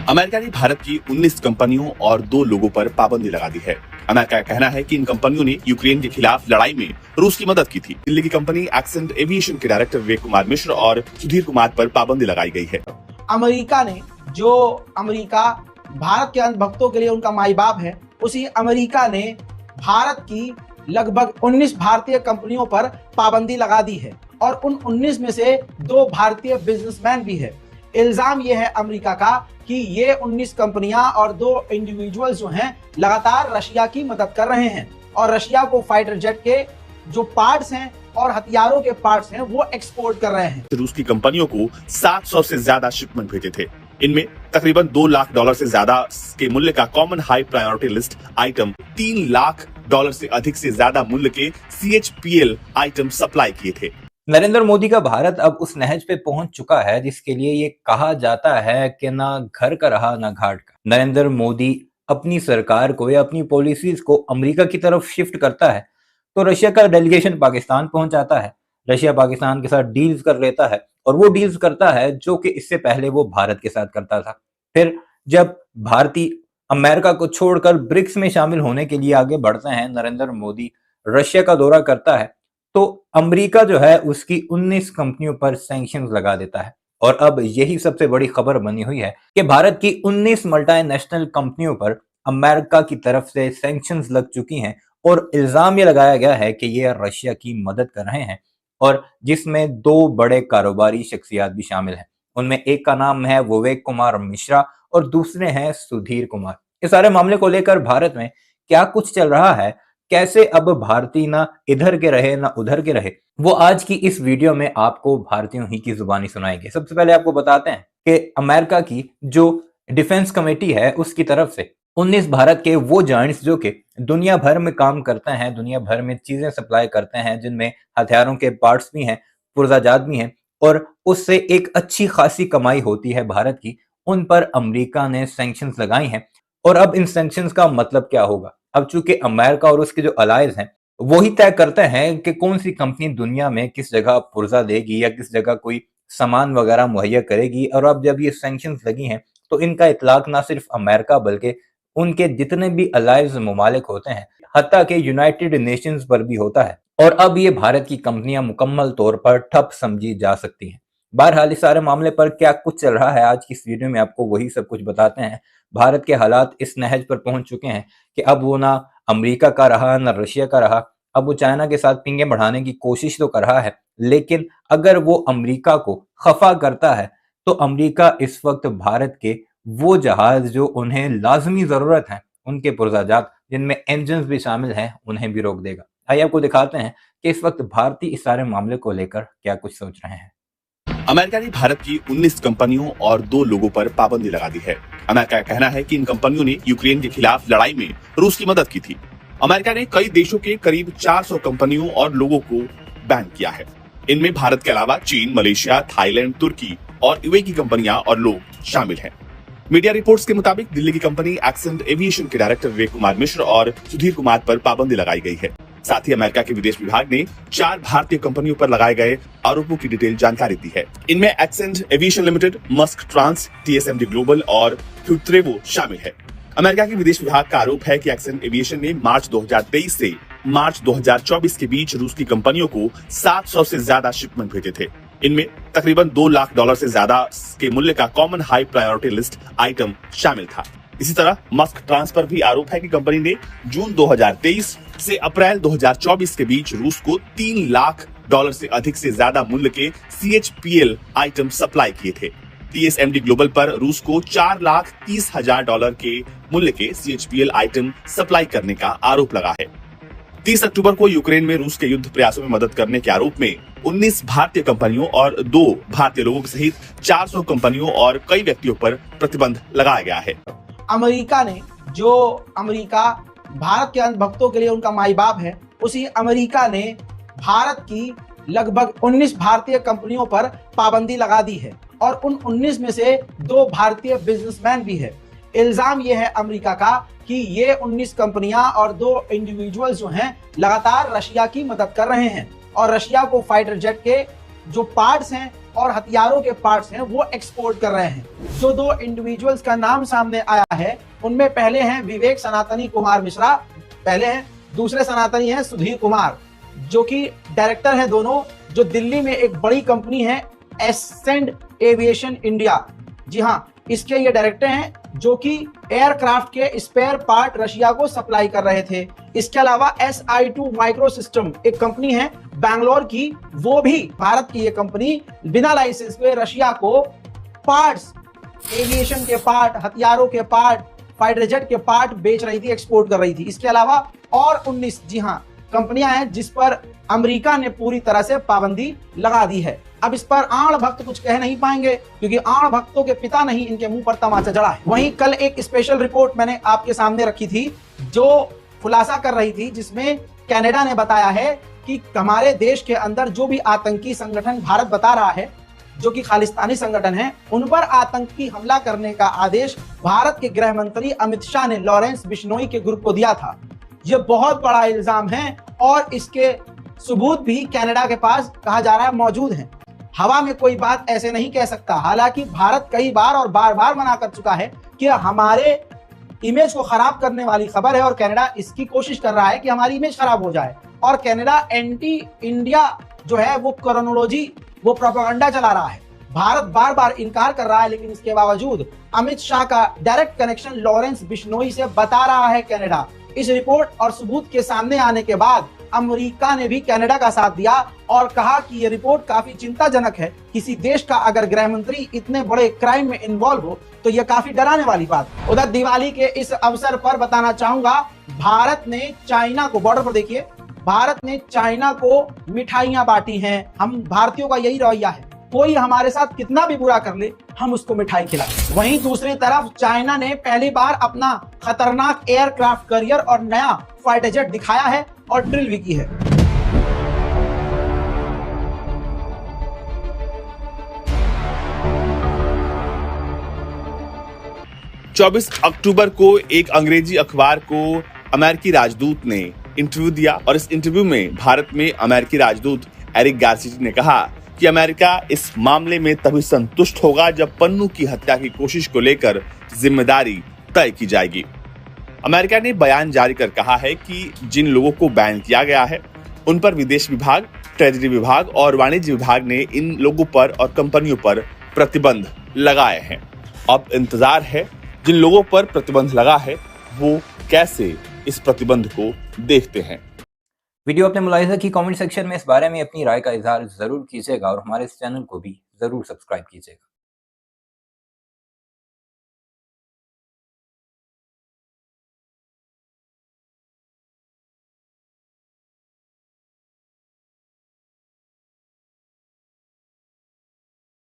America ने भारत की 19 कंपनियों और 2 लोगों पर पाबंदी लगा दी है। अमेरिका का कहना है कि इन कंपनियों ने यूक्रेन के खिलाफ लड़ाई में रूस की मदद की थी। दिल्ली की कंपनी एक्सेंट एविएशन के डायरेक्टर विवेक कुमार मिश्र और सुधीर कुमार पर पाबंदी लगाई गई है। अमेरिका भारत के अंधभक्तों के लिए उनका माई बाप है, उसी अमेरिका ने भारत की लगभग 19 भारतीय कंपनियों पर पाबंदी लगा दी है और उन 19 में से 2 भारतीय बिजनेसमैन भी है। इल्जाम ये है अमेरिका का कि ये 19 कंपनियां और 2 इंडिविजुअल्स जो हैं लगातार रशिया की मदद कर रहे हैं और रशिया को फाइटर जेट के जो पार्ट्स हैं और हथियारों के पार्ट्स हैं वो एक्सपोर्ट कर रहे हैं। रूस की कंपनियों को 700 से ज्यादा शिपमेंट भेजे थे। इनमें तकरीबन $2 लाख से ज्यादा के मूल्य का common high priority list item, $3 lakh से अधिक से ज्यादा मूल्य के CHPL आइटम सप्लाई किए थे। नरेंद्र मोदी का भारत अब उस नहज पे पहुंच चुका है जिसके लिए ये कहा जाता है कि ना घर का रहा ना घाट का। नरेंद्र मोदी अपनी सरकार को या अपनी पॉलिसीज को अमेरिका की तरफ शिफ्ट करता है तो रशिया का डेलीगेशन पाकिस्तान पहुंच जाता है। रशिया पाकिस्तान के साथ डील्स कर लेता है और वो डील्स करता है जो कि इससे पहले वो भारत के साथ करता था। फिर जब भारतीय अमेरिका को छोड़कर ब्रिक्स में शामिल होने के लिए आगे बढ़ते हैं, नरेंद्र मोदी रशिया का दौरा करता है तो अमेरिका जो है उसकी 19 कंपनियों पर सैंक्शंस लगा देता है। और अब यही सबसे बड़ी खबर बनी हुई है कि भारत की 19 मल्टीनेशनल कंपनियों पर अमेरिका की तरफ से सैंक्शंस लग चुकी हैं और इल्जाम ये लगाया गया है कि ये रशिया की मदद कर रहे हैं और जिसमें 2 बड़े कारोबारी शख्सियात भी शामिल हैं। उनमें एक का नाम है विवेक कुमार मिश्रा और दूसरे हैं सुधीर कुमार। इस सारे मामले को लेकर भारत में क्या कुछ चल रहा है, कैसे अब भारतीय ना इधर के रहे ना उधर के रहे, वो आज की इस वीडियो में आपको भारतीयों ही की जुबानी सुनाएंगे। सबसे पहले आपको बताते हैं कि अमेरिका की जो डिफेंस कमेटी है उसकी तरफ से 19 भारत के वो जायंट्स जो कि दुनिया भर में काम करते हैं, दुनिया भर में चीजें सप्लाई करते हैं, जिनमें हथियारों के पार्ट्स भी हैं, पुर्जाजात भी हैं और उससे एक अच्छी खासी कमाई होती है भारत की, उन पर अमेरिका ने सैंक्शंस लगाई हैं। और अब इन सैंक्शंस का मतलब क्या होगा? अब चूंकि अमेरिका और उसके जो अलाइज हैं वो ही तय करते हैं कि कौन सी कंपनी दुनिया में किस जगह पुर्जा देगी या किस जगह कोई सामान वगैरह मुहैया करेगी। और अब जब ये सैंक्शंस लगी हैं तो इनका इतलाक ना सिर्फ अमेरिका बल्कि उनके जितने भी अलाइज ममालिक होते हैं, हत्ता के यूनाइटेड नेशंस पर भी होता है। और अब ये भारत की कंपनियां मुकम्मल तौर पर ठप समझी जा सकती हैं। बहरहाल इस सारे मामले पर क्या कुछ चल रहा है आज की इस वीडियो में आपको वही सब कुछ बताते हैं। भारत के हालात इस नहज पर पहुंच चुके हैं कि अब वो ना अमेरिका का रहा ना रशिया का रहा। अब वो चाइना के साथ पिंगे बढ़ाने की कोशिश तो कर रहा है, लेकिन अगर वो अमेरिका को खफा करता है तो अमेरिका इस वक्त भारत के वो जहाज जो उन्हें लाजमी जरूरत है, उनके पुर्जाजात जिनमें इंजन भी शामिल हैं, उन्हें भी रोक देगा। आइए आपको दिखाते हैं कि इस वक्त भारतीय इस सारे मामले को लेकर क्या कुछ सोच रहे हैं। अमेरिका ने भारत की 19 कंपनियों और 2 लोगों पर पाबंदी लगा दी है। अमेरिका का कहना है कि इन कंपनियों ने यूक्रेन के खिलाफ लड़ाई में रूस की मदद की थी। अमेरिका ने कई देशों के करीब 400 कंपनियों और लोगों को बैन किया है। इनमें भारत के अलावा चीन, मलेशिया, थाईलैंड, तुर्की और यूएई की कंपनियां और लोग शामिल हैं। मीडिया रिपोर्ट्स के मुताबिक दिल्ली की कंपनी एक्सेंट एविएशन के डायरेक्टर विवेक कुमार मिश्र और सुधीर कुमार पर पाबंदी लगाई गई है। साथ ही अमेरिका के विदेश विभाग ने 4 भारतीय कंपनियों पर लगाए गए आरोपों की डिटेल जानकारी दी है। इनमें Accent Aviation Limited, Musk Trans, TSMD global और फ्यूट्रेवो शामिल है। अमेरिका के विदेश विभाग का आरोप है कि एक्सेंट एविएशन ने मार्च 2023 से मार्च 2024 के बीच रूस की कंपनियों को 700 से ज्यादा शिपमेंट भेजे थे। इनमें तकरीबन $2 लाख से ज्यादा के मूल्य का common high priority list item शामिल था। इसी तरह मस्क ट्रांस पर भी आरोप है कि कंपनी ने जून 2023 से अप्रैल 2024 के बीच रूस को $3 लाख से अधिक से ज्यादा मूल्य के CHPL आइटम सप्लाई किए थे। TSMD ग्लोबल पर रूस को $4,30,000 के मूल्य के CHPL आइटम सप्लाई करने का आरोप लगा है। 30 अक्टूबर को यूक्रेन में रूस के युद्ध प्रयासों में मदद करने के आरोप में 19 भारतीय कंपनियों और 2 भारतीय लोगों सहित 400 कंपनियों और कई व्यक्तियों पर प्रतिबंध लगाया गया है। अमेरिका भारत के अंधभक्तों के लिए उनका माई बाप है, उसी अमेरिका ने भारत की लगभग 19 भारतीय कंपनियों पर पाबंदी लगा दी है और उन 19 में से 2 भारतीय बिजनेसमैन भी है। इल्जाम ये है अमेरिका का कि ये 19 कंपनियां और 2 इंडिविजुअल्स जो हैं लगातार रशिया की मदद कर रहे हैं और रशिया को फाइटर जेट के जो पार्ट्स हैं और हथियारों के पार्ट्स हैं वो एक्सपोर्ट कर रहे हैं। जो दो इंडिविजुअल्स का नाम सामने आया है उनमें पहले हैं विवेक सनातनी कुमार मिश्रा, पहले हैं, दूसरे सनातनी हैं सुधीर कुमार, जो कि डायरेक्टर हैं दोनों, जो दिल्ली में एक बड़ी कंपनी है एसेंड एविएशन इंडिया, जी हाँ, इसके ये डायरेक्टर हैं, जो कि एयरक्राफ्ट के स्पेयर पार्ट रशिया को सप्लाई कर रहे थे। इसके अलावा SI2 माइक्रो सिस्टम एक कंपनी है बैंगलोर की, वो भी भारत की ये कंपनी बिना लाइसेंस पे रशिया को पार्ट्स, एविएशन के पार्ट, हथियारों के पार्ट, फाइटर जेट के पार्ट बेच रही थी, एक्सपोर्ट कर रही थी। इसके अलावा और 19, जी हाँ, कंपनियां हैं जिस पर अमेरिका ने पूरी तरह से पाबंदी लगा दी है। अब इस पर आण भक्त कुछ कह नहीं पाएंगे, क्योंकि आण भक्तों के पिता नहीं इनके मुंह पर तमाचा जड़ा है। वहीं कल एक स्पेशल रिपोर्ट मैंने आपके सामने रखी थी, जो खुलासा कर रही थी, जिसमें कनाडा ने बताया है कि हमारे देश के अंदर जो भी आतंकी संगठन भारत बता रहा है, जो कि खालिस्तानी संगठन है, उन पर आतंकी हमला करने का आदेश भारत के गृह मंत्री अमित शाह ने लॉरेंस बिश्नोई के ग्रुप को दिया था। यह बहुत बड़ा इल्जाम है और इसके सबूत भी कनाडा के पास कहा जा रहा है मौजूद हैं। हवा में कोई बात ऐसे नहीं कह सकता। हालांकि भारत कई बार और बार बार मना कर चुका है कि हमारे इमेज को खराब करने वाली खबर है, और कनाडा इसकी कोशिश कर रहा है कि हमारी इमेज खराब हो जाए। और कनाडा एंटी इंडिया जो है वो क्रोनोलॉजी, वो प्रोपेगेंडा चला रहा है। भारत बार बार इनकार कर रहा है, लेकिन इसके बावजूद अमित शाह का डायरेक्ट कनेक्शन लॉरेंस बिश्नोई से बता रहा है कनाडा। इस रिपोर्ट और सबूत के सामने आने के बाद अमेरिका ने भी कनाडा का साथ दिया और कहा कि यह रिपोर्ट काफी चिंताजनक है। किसी देश का अगर गृह मंत्री इतने बड़े क्राइम में इन्वॉल्व हो तो यह काफी डराने वाली बात। उधर दिवाली के इस अवसर पर बताना चाहूंगा, भारत ने चाइना को, बॉर्डर पर देखिए, भारत ने चाइना को मिठाइयां बांटी हैं। हम भारतीयों का यही रवैया है, कोई हमारे साथ कितना भी बुरा कर ले हम उसको मिठाई खिलाएं। वहीं दूसरी तरफ चाइना ने पहली बार अपना खतरनाक एयरक्राफ्ट कैरियर और नया फाइटर जेट दिखाया है और ड्रिल भी की है। चौबीस अक्टूबर को एक अंग्रेजी अखबार को अमेरिकी राजदूत ने इंटरव्यू दिया और इस इंटरव्यू में भारत में अमेरिकी राजदूत एरिक गार्सिटी ने कहा कि अमेरिका इस मामले में तभी संतुष्ट होगा जब पन्नू की हत्या की कोशिश को लेकर जिम्मेदारी तय की जाएगी। अमेरिका ने बयान जारी कर कहा है कि जिन लोगों को बैन किया गया है उन पर विदेश विभाग, ट्रेजरी विभाग और वाणिज्य विभाग ने इन लोगों पर और कंपनियों पर प्रतिबंध लगाए हैं। अब इंतजार है जिन लोगों पर प्रतिबंध लगा है वो कैसे इस प्रतिबंध को देखते हैं। वीडियो अपने मुलाहिजा की कमेंट सेक्शन में इस बारे में अपनी राय का इजहार जरूर कीजिएगा और हमारे इस चैनल को भी जरूर सब्सक्राइब कीजिएगा।